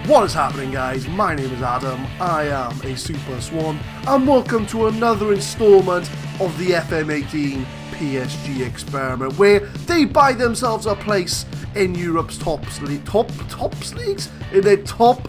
What is happening, guys? My name is Adam, I am a Super Swan, and welcome to another installment of the FM18 PSG experiment, where they buy themselves a place in Europe's top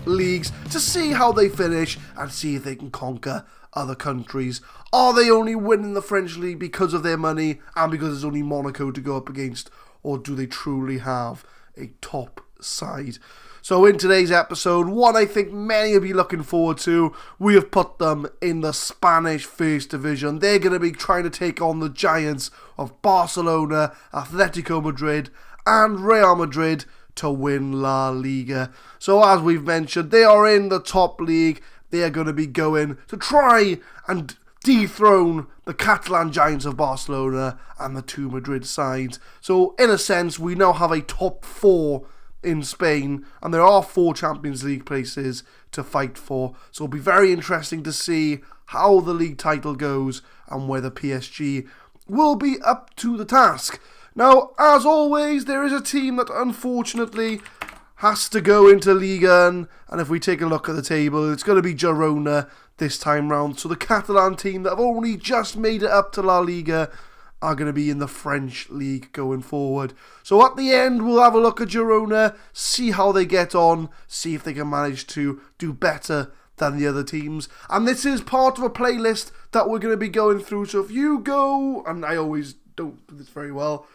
leagues to see how they finish and see if they can conquer other countries. Are they only winning the French league because of their money and because there's only Monaco to go up against, or do they truly have a top side? So in today's episode, what I think many will be looking forward to, we have put them in the Spanish First Division. They're going to be trying to take on the giants of Barcelona, Atletico Madrid and Real Madrid to win La Liga. So as we've mentioned, they are in the top league. They are going to be going to try and dethrone the Catalan giants of Barcelona and the two Madrid sides. So in a sense, we now have a top four in Spain, and there are 4 Champions League places to fight for. So it'll be very interesting to see how the league title goes and whether PSG will be up to the task. Now, as always, there is a team that unfortunately has to go into Liga, and if we take a look at the table, it's going to be Girona this time round. So the Catalan team that have only just made it up to La Liga are going to be in the French league going forward. So at the end, we'll have a look at Girona, see how they get on, see if they can manage to do better than the other teams. And this is part of a playlist that we're going to be going through. So if you go, and I always don't do this very well,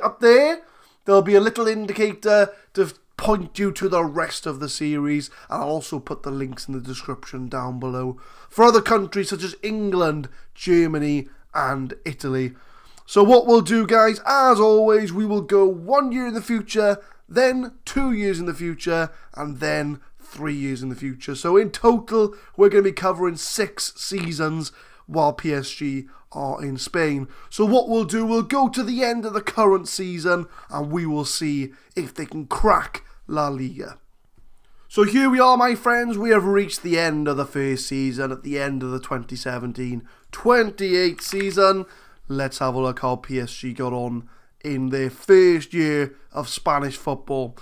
up there, there'll be a little indicator to point you to the rest of the series, and I'll also put the links in the description down below for other countries such as England, Germany and Italy. So what we'll do, guys, as always, we will go 1 year in the future, then 2 years in the future, and then 3 years in the future. So in total, we're going to be covering 6 seasons while PSG are in Spain. So what we'll do, we'll go to the end of the current season and we will see if they can crack La Liga. So here we are, my friends. We have reached the end of the first season, at the end of the 2017-28 season. Let's have a look how PSG got on in their first year of Spanish football.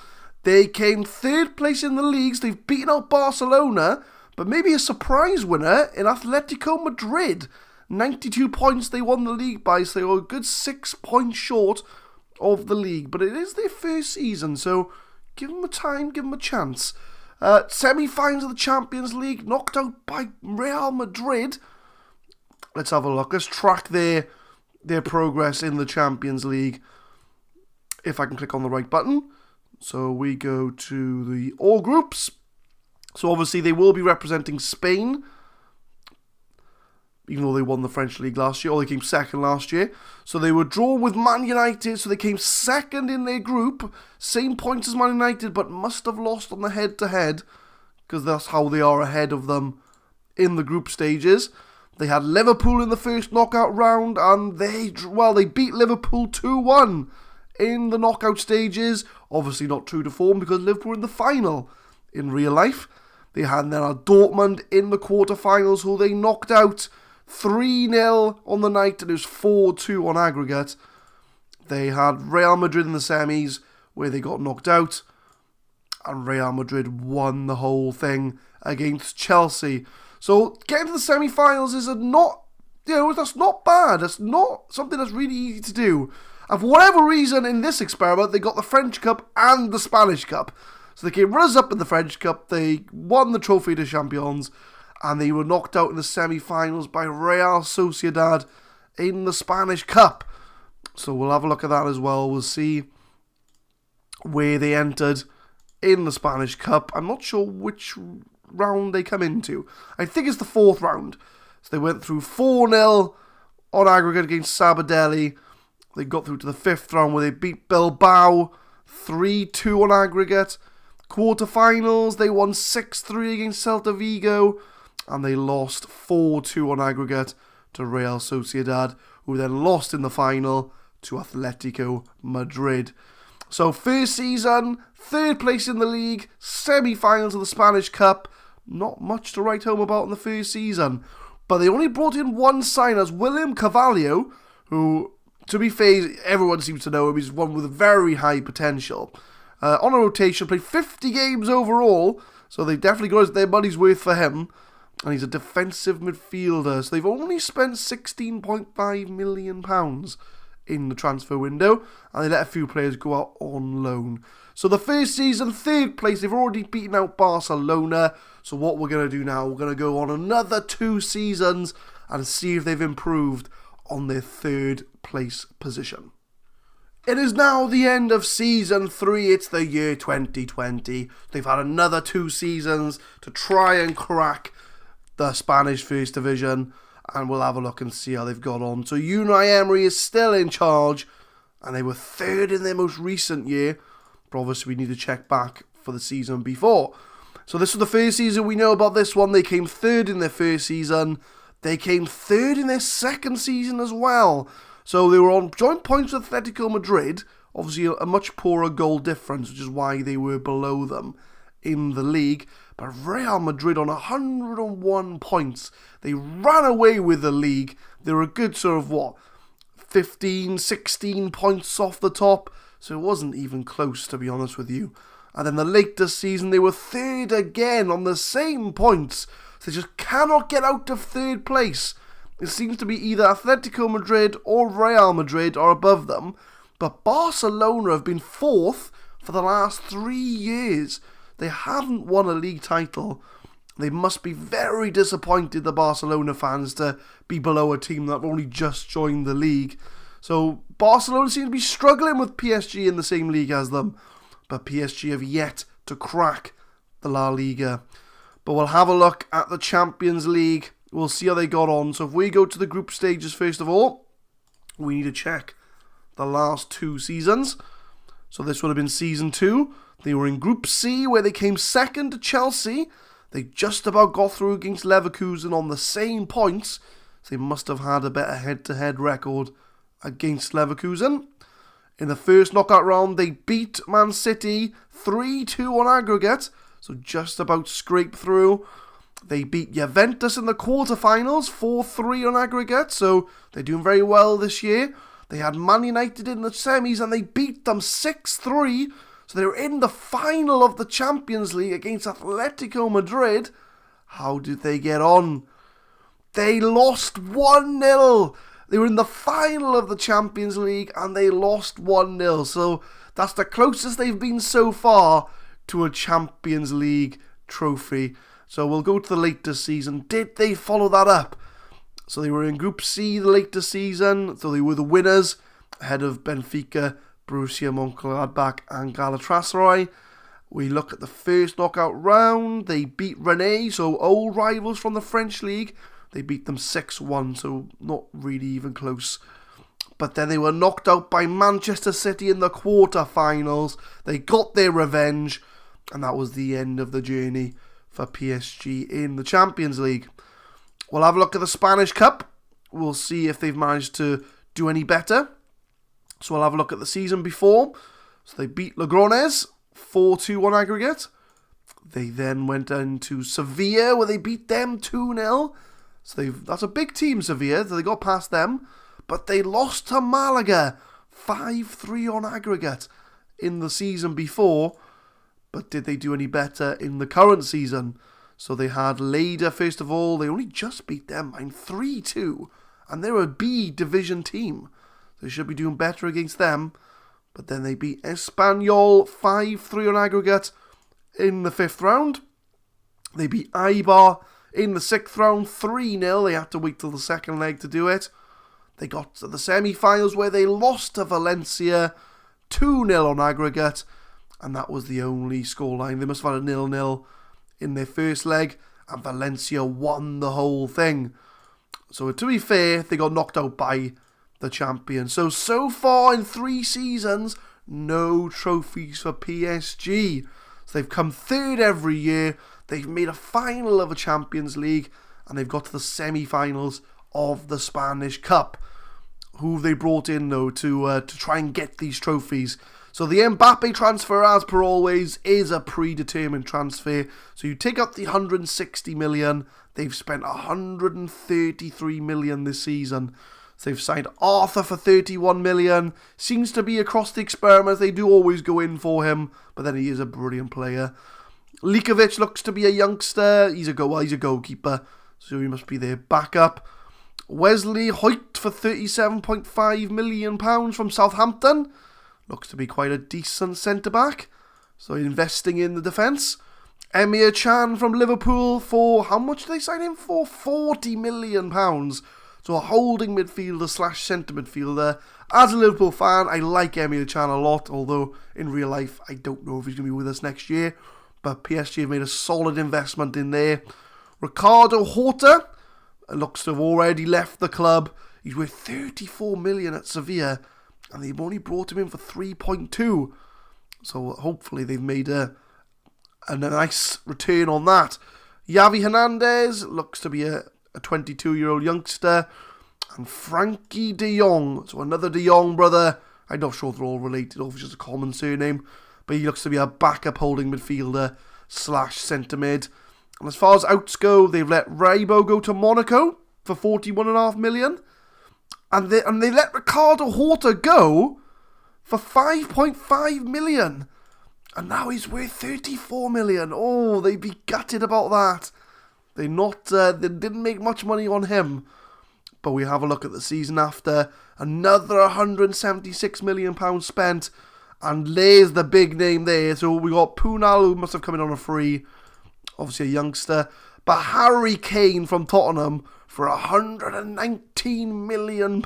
They came 3rd place in the leagues. They've beaten out Barcelona, but maybe a surprise winner in Atletico Madrid. 92 points they won the league by, so they were a good 6 points short of the league. But it is their first season, so give them a time, give them a chance. Semi-finals of the Champions League, knocked out by Real Madrid. Let's have a look. Let's track their progress in the Champions League. If I can click on the right button. So we go to the all groups. So obviously they will be representing Spain, even though they won the French league last year, or they came second last year. So they were drawn with Man United, so they came second in their group, same points as Man United, but must have lost on the head-to-head, because that's how they are ahead of them in the group stages. They had Liverpool in the first knockout round, and they beat Liverpool 2-1 in the knockout stages. Obviously not true to form, because Liverpool were in the final in real life. They had then Dortmund in the quarterfinals, who they knocked out 3-0 on the night, and it was 4-2 on aggregate. They had Real Madrid in the semis, where they got knocked out, and Real Madrid won the whole thing against Chelsea. So getting to the semi-finals is that's not bad. That's not something that's really easy to do. And for whatever reason, in this experiment, they got the French Cup and the Spanish Cup. So they came runners-up in the French Cup, they won the Trophée des Champions, and they were knocked out in the semi-finals by Real Sociedad in the Spanish Cup. So we'll have a look at that as well. We'll see where they entered in the Spanish Cup. I'm not sure which round they come into. I think it's the 4th round. So they went through 4-0 on aggregate against Sabadell. They got through to the 5th round where they beat Bilbao 3-2 on aggregate. Quarterfinals, they won 6-3 against Celta Vigo, and they lost 4-2 on aggregate to Real Sociedad, who then lost in the final to Atletico Madrid. So first season, 3rd place in the league, semi-finals of the Spanish Cup. Not much to write home about in the first season. But they only brought in one signer, as William Carvalho, who, to be fair, everyone seems to know him. He's one with very high potential. On a rotation, played 50 games overall, so they definitely got their money's worth for him. And he's a defensive midfielder, so they've only spent £16.5 million in the transfer window, and they let a few players go out on loan. So the first season, third place, they've already beaten out Barcelona. So what we're going to do now, we're going to go on another 2 seasons and see if they've improved on their third place position. It is now the end of season 3, it's the year 2020. They've had another 2 seasons to try and crack the Spanish First Division, and we'll have a look and see how they've got on. So Unai Emery is still in charge, and they were third in their most recent year, but obviously we need to check back for the season before. So this was the first season we know about this one. They came third in their first season. They came third in their second season as well. So they were on joint points with Atletico Madrid, obviously a much poorer goal difference, which is why they were below them in the league. But Real Madrid on 101 points. They ran away with the league. They were a good sort of, 15, 16 points off the top. So it wasn't even close, to be honest with you. And then the latest season, they were third again on the same points. So they just cannot get out of third place. It seems to be either Atletico Madrid or Real Madrid are above them. But Barcelona have been fourth for the last 3 years. They haven't won a league title. They must be very disappointed, the Barcelona fans, to be below a team that have only just joined the league. So Barcelona seem to be struggling with PSG in the same league as them. But PSG have yet to crack the La Liga. But we'll have a look at the Champions League. We'll see how they got on. So if we go to the group stages first of all, we need to check the last 2 seasons. So this would have been season 2. They were in Group C, where they came second to Chelsea. They just about got through against Leverkusen on the same points. So they must have had a better head-to-head record against Leverkusen. In the first knockout round, they beat Man City 3-2 on aggregate. So just about scraped through. They beat Juventus in the quarterfinals 4-3 on aggregate. So they're doing very well this year. They had Man United in the semis and they beat them 6-3. So they were in the final of the Champions League against Atletico Madrid. How did they get on? They lost 1-0. They were in the final of the Champions League and they lost 1-0. So that's the closest they've been so far to a Champions League trophy. So we'll go to the latest season. Did they follow that up? So they were in Group C the latest season. So they were the winners ahead of Benfica, Borussia Mönchengladbach and Galatasaray. We look at the first knockout round. They beat Rennes, so old rivals from the French league. They beat them 6-1, so not really even close. But then they were knocked out by Manchester City in the quarterfinals. They got their revenge, and that was the end of the journey for PSG in the Champions League. We'll have a look at the Spanish Cup. We'll see if they've managed to do any better. So we'll have a look at the season before. So they beat Logroñés 4-2 on aggregate. They then went into Sevilla, where they beat them 2-0. So that's a big team, Sevilla. They got past them. But they lost to Malaga 5-3 on aggregate in the season before. But did they do any better in the current season? So they had Lleida first of all. They only just beat them 3-2. And they're a B division team. They should be doing better against them. But then they beat Espanyol 5-3 on aggregate in the 5th round. They beat Eibar in the 6th round 3-0. They had to wait till the second leg to do it. They got to the semi-finals where they lost to Valencia 2-0 on aggregate. And that was the only scoreline. They must have had a 0-0 in their first leg. And Valencia won the whole thing. So to be fair, they got knocked out by the champion. So far in 3 seasons, no trophies for PSG. So they've come third every year. They've made a final of a Champions League. And they've got to the semi-finals of the Spanish Cup. Who have they brought in, though, to try and get these trophies? So the Mbappe transfer, as per always, is a predetermined transfer. So you take up the 160 million. They've spent 133 million this season. So they've signed Arthur for 31 million. Seems to be across the experiments. They do always go in for him, but then he is a brilliant player. Likovic looks to be a youngster. He's a goalkeeper, so he must be their backup. Wesley Hoyt for £37.5 million from Southampton. Looks to be quite a decent centre-back. So investing in the defence. Emir Can from Liverpool for, how much did they sign him for? £40 million. So a holding midfielder / centre midfielder. As a Liverpool fan, I like Emir Can a lot, although in real life, I don't know if he's going to be with us next year. But PSG have made a solid investment in there. Ricardo Horta looks to have already left the club. He's worth 34 million at Sevilla, and they've only brought him in for 3.2. So hopefully they've made a nice return on that. Javi Hernandez looks to be a 22-year-old youngster. And Frankie de Jong, so another de Jong brother. I'm not sure if they're all related or if it's just a common surname. But he looks to be a backup holding midfielder / centre mid. And as far as outs go, they've let Raibo go to Monaco for 41.5 million. And they let Ricardo Horta go for 5.5 million. And now he's worth 34 million. Oh, they'd be gutted about that. They didn't make much money on him. But we have a look at the season after. Another £176 million spent. And there's the big name there. So we got Punal, who must have come in on a free. Obviously a youngster. But Harry Kane from Tottenham for £119 million.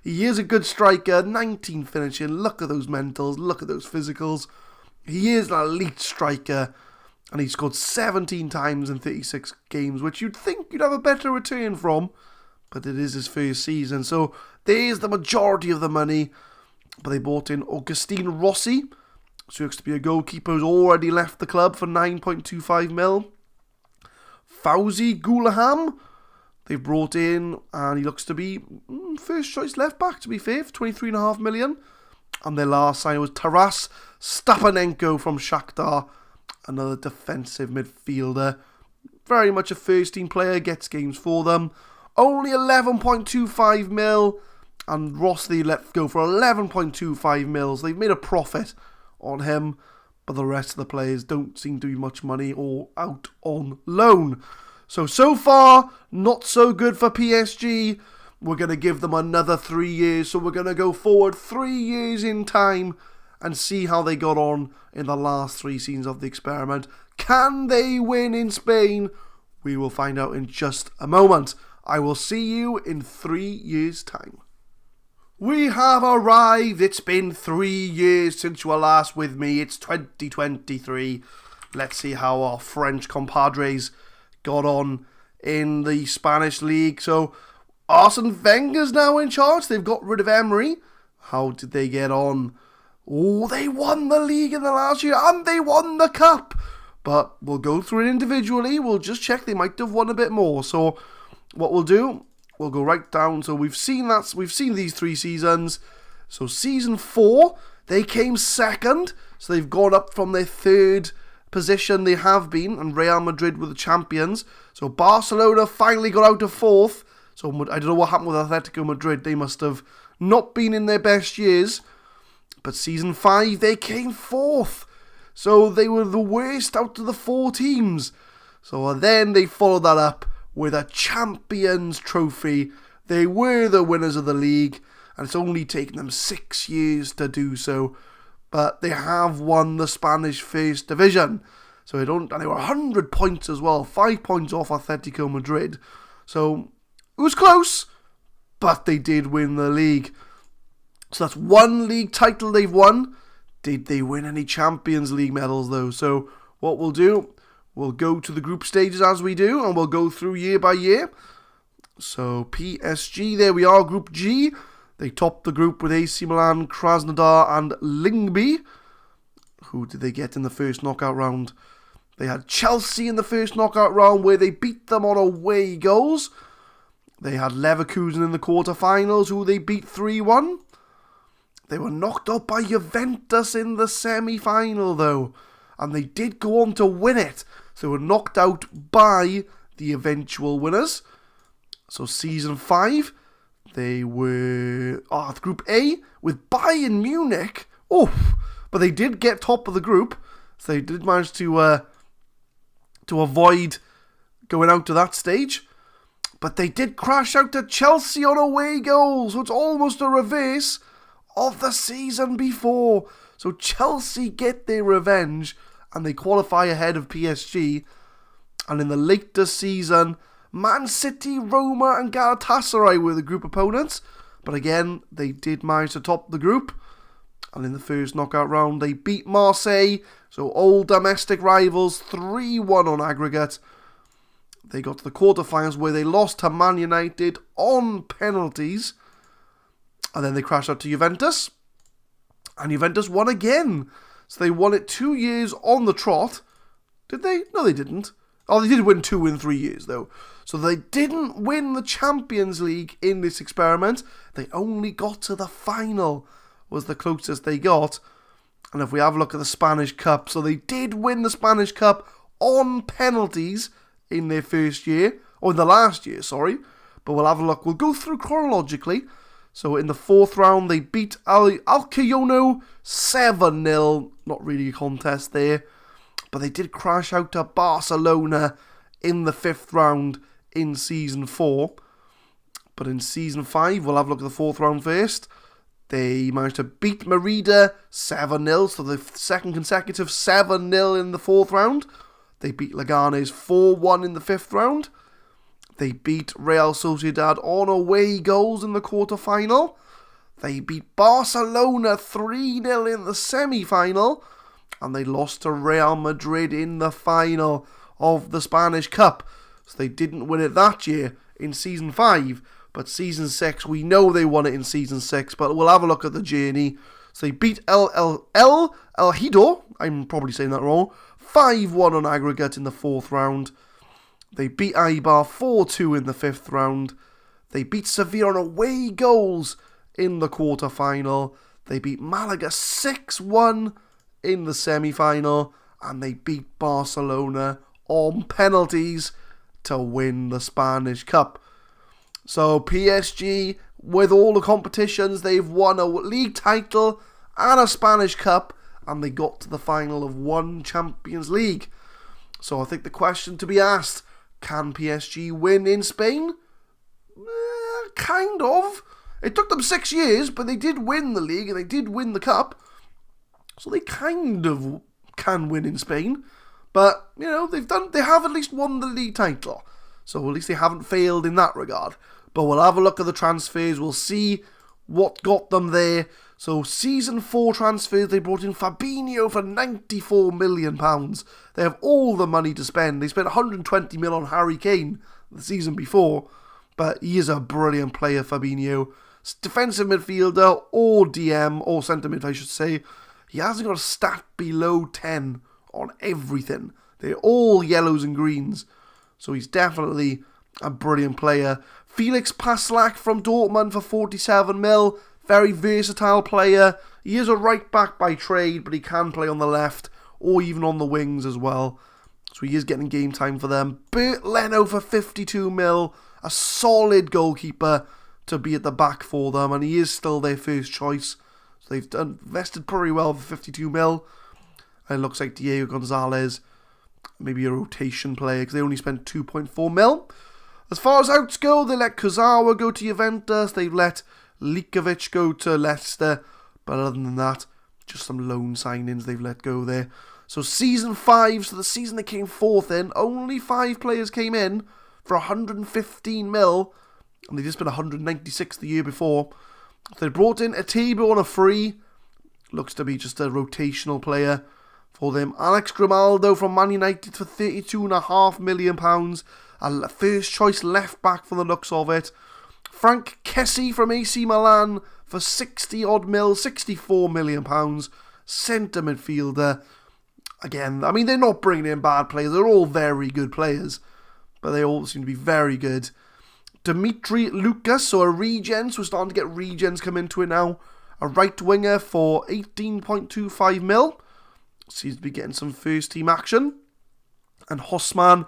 He is a good striker. 19 finishing. Look at those mentals. Look at those physicals. He is an elite striker. And he scored 17 times in 36 games, which you'd think you'd have a better return from. But it is his first season. So there's the majority of the money. But they bought in Augustine Rossi. So he looks to be a goalkeeper who's already left the club for 9.25 mil. Fauzi Gulaham, they've brought in, and he looks to be first choice left back, to be fair, for 23.5 million. And their last sign was Taras Stapanenko from Shakhtar, another defensive midfielder. Very much a first team player, gets games for them. Only 11.25 mil, and Ross they let go for 11.25 mil. So they've made a profit on him, but the rest of the players don't seem to be much money or out on loan. So far, not so good for PSG. We're going to give them another 3 years, so we're going to go forward 3 years in time and see how they got on in the last 3 seasons of the experiment. Can they win in Spain? We will find out in just a moment. I will see you in 3 years' time. We have arrived. It's been 3 years since you were last with me. It's 2023. Let's see how our French compadres got on in the Spanish league. So Arsene Wenger's now in charge. They've got rid of Emery. How did they get on? Oh, they won the league in the last year and they won the cup. But we'll go through it individually. We'll just check. They might have won a bit more. So what we'll do, we'll go right down. So we've seen these 3 seasons. So season 4, they came second. So they've gone up from their 3rd position they have been. And Real Madrid were the champions. So Barcelona finally got out of 4th. So I don't know what happened with Atletico Madrid. They must have not been in their best years. But season 5, they came 4th. So they were the worst out of the 4 teams. So then they followed that up with a Champions Trophy. They were the winners of the league, and it's only taken them 6 years to do so. But they have won the Spanish First Division. And they were 100 points as well, 5 points off Atletico Madrid. So it was close, but they did win the league. So that's 1 league title they've won. Did they win any Champions League medals though? So what we'll do, we'll go to the group stages as we do, and we'll go through year by year. So PSG, there we are, Group G. They topped the group with AC Milan, Krasnodar and Lyngby. Who did they get in the first knockout round? They had Chelsea in the first knockout round where they beat them on away goals. They had Leverkusen in the quarterfinals, who they beat 3-1. They were knocked out by Juventus in the semi-final though, and they did go on to win it. So they were knocked out by the eventual winners. So season 5, They were Group A with Bayern Munich. But they did get top of the group, so they did manage to avoid going out to that stage. But they did crash out to Chelsea on away goals, so it's almost a reverse of the season before. So Chelsea get their revenge and they qualify ahead of PSG. And in the later season, Man City, Roma and Galatasaray were the group opponents. But again, they did manage to top the group. And in the first knockout round, they beat Marseille, so old domestic rivals, 3-1 on aggregate. They got to the quarterfinals where they lost to Man United on penalties. And then they crashed out to Juventus. And Juventus won again. So they won it 2 years on the trot. Did they? No, they didn't. Oh, they did win 2 in 3 years, though. So they didn't win the Champions League in this experiment. They only got to the final, was the closest they got. And if we have a look at the Spanish Cup, so they did win the Spanish Cup on penalties in their first year, or in the last year, sorry. But we'll have a look. We'll go through chronologically. So in the fourth round, they beat Alcoyano 7-0. Not really a contest there. But they did crash out to Barcelona in the fifth round in Season 4. But in Season 5, we'll have a look at the fourth round first. They managed to beat Merida 7-0. So the second consecutive 7-0 in the fourth round. They beat Leganes 4-1 in the fifth round. They beat Real Sociedad on away goals in the quarter-final. They beat Barcelona 3-0 in the semi-final. And they lost to Real Madrid in the final of the Spanish Cup. So they didn't win it that year in Season 5. But Season 6, we know they won it in Season 6. But we'll have a look at the journey. So they beat El Hido, I'm probably saying that wrong, 5-1 on aggregate in the fourth round. They beat Eibar 4-2 in the fifth round. They beat Sevilla on away goals in the quarter-final. They beat Malaga 6-1 in the semi-final. And they beat Barcelona on penalties to win the Spanish Cup. So PSG, with all the competitions, they've won a league title and a Spanish Cup. And they got to the final of one Champions League. So I think the question to be asked, can PSG win in Spain? Kind of. It took them 6 years, but they did win the league and they did win the cup. So they kind of can win in Spain. But, you know, they have at least won the league title. So at least they haven't failed in that regard. But we'll have a look at the transfers. We'll see what got them there. So Season 4 transfers, they brought in Fabinho for £94 million. They have all the money to spend. They spent £120 million on Harry Kane the season before. But he is a brilliant player, Fabinho. Defensive midfielder or DM, or centre mid, I should say. He hasn't got a stat below 10 on everything. They're all yellows and greens. So he's definitely a brilliant player. Felix Passlack from Dortmund for 47 mil. Very versatile player. He is a right back by trade, but he can play on the left or even on the wings as well. So he is getting game time for them. Bert Leno for 52 mil. A solid goalkeeper to be at the back for them, and he is still their first choice. So they've invested pretty well for 52 mil. And it looks like Diego Gonzalez, maybe a rotation player, because they only spent 2.4 mil. As far as outs go, they let Kurzawa go to Juventus. They've let Likovic go to Leicester. But other than that, just some loan signings they've let go there. So Season 5, so the season they came fourth in, only 5 players came in for 115 mil. And they just spent 196 the year before. They brought in Atebo on a free. Looks to be just a rotational player for them. Alex Grimaldo from Man United for £32.5 million. A first choice left back for the looks of it. Frank Kessie from AC Milan for 60-odd mil, £64 million. Centre midfielder. Again, I mean, they're not bringing in bad players. They're all very good players. But they all seem to be very good. Dimitri Lucas, so a regen. So we're starting to get regens come into it now. A right winger for 18.25 mil. Seems to be getting some first team action. And Hosman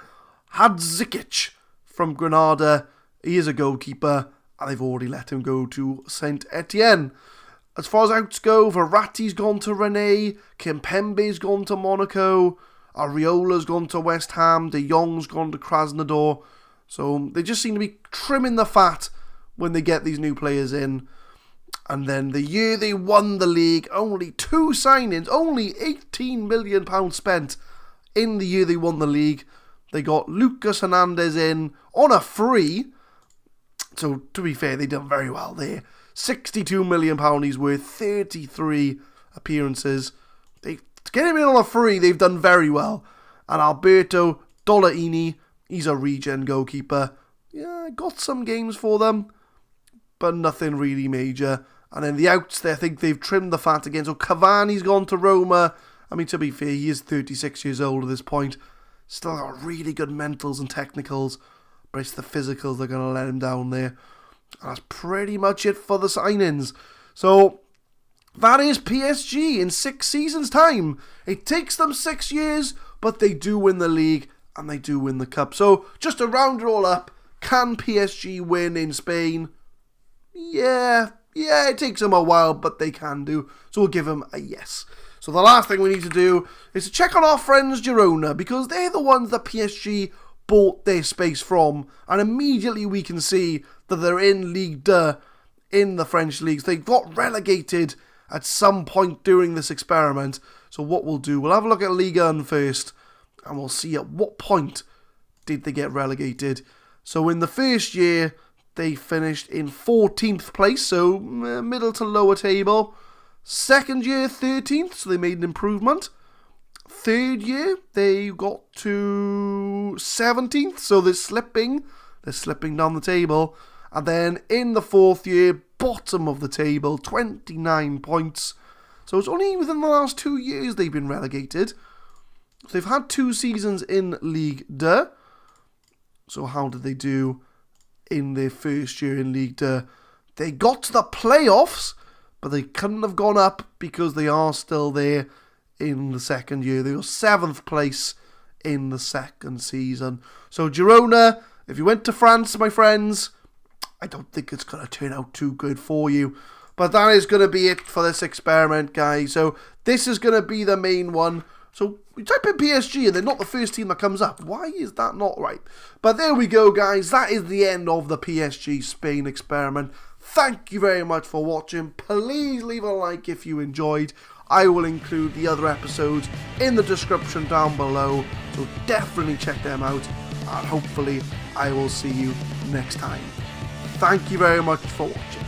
Hadzikic from Granada. He is a goalkeeper. and they've already let him go to Saint Etienne. As far as outs go, Verratti's gone to Rennes, Kimpembe's gone to Monaco, Areola's gone to West Ham, De Jong's gone to Krasnodar. So they just seem to be trimming the fat when they get these new players in. And then the year they won the league, only 2 signings, only £18 million spent in the year they won the league. They got Lucas Hernandez in on a free. So to be fair, they done very well there. £62 million he's worth, 33 appearances. To get him in on a free, they've done very well. And Alberto Dolaini, he's a regen goalkeeper. Yeah, got some games for them, but nothing really major. And then the outs, I think they've trimmed the fat again. So Cavani's gone to Roma. I mean, to be fair, he is 36 years old at this point. Still got really good mentals and technicals, but it's the physicals that are going to let him down there. And that's pretty much it for the signings. So that is PSG in 6 seasons' time. It takes them 6 years, but they do win the league and they do win the cup. So just to round it all up, can PSG win in Spain? Yeah, it takes them a while, but they can do. So we'll give them a yes. So the last thing we need to do is to check on our friends Girona, because they're the ones that PSG bought their space from, and immediately we can see that they're in Ligue 2 in the French leagues. They got relegated at some point during this experiment. So what we'll do, we'll have a look at Liga 1 first, and we'll see at what point did they get relegated. So in the first year, they finished in 14th place, so middle to lower table. Second year, 13th, so they made an improvement. Third year, they got to 17th, so they're slipping down the table. And then in the fourth year, bottom of the table, 29 points. So it's only within the last 2 years they've been relegated. So they've had 2 seasons in Ligue 2. So how did they do in their first year in Ligue 2? They got to the playoffs, but they couldn't have gone up because they are still there in the second year. They were 7th place in the second season. So Girona, if you went to France, my friends, I don't think it's going to turn out too good for you. But that is going to be it for this experiment, guys. So this is going to be the main one. So we type in PSG and they're not the first team that comes up. Why is that not right? But there we go, guys. That is the end of the PSG Spain experiment. Thank you very much for watching. Please leave a like if you enjoyed. I will include the other episodes in the description down below. So definitely check them out. And hopefully I will see you next time. Thank you very much for watching.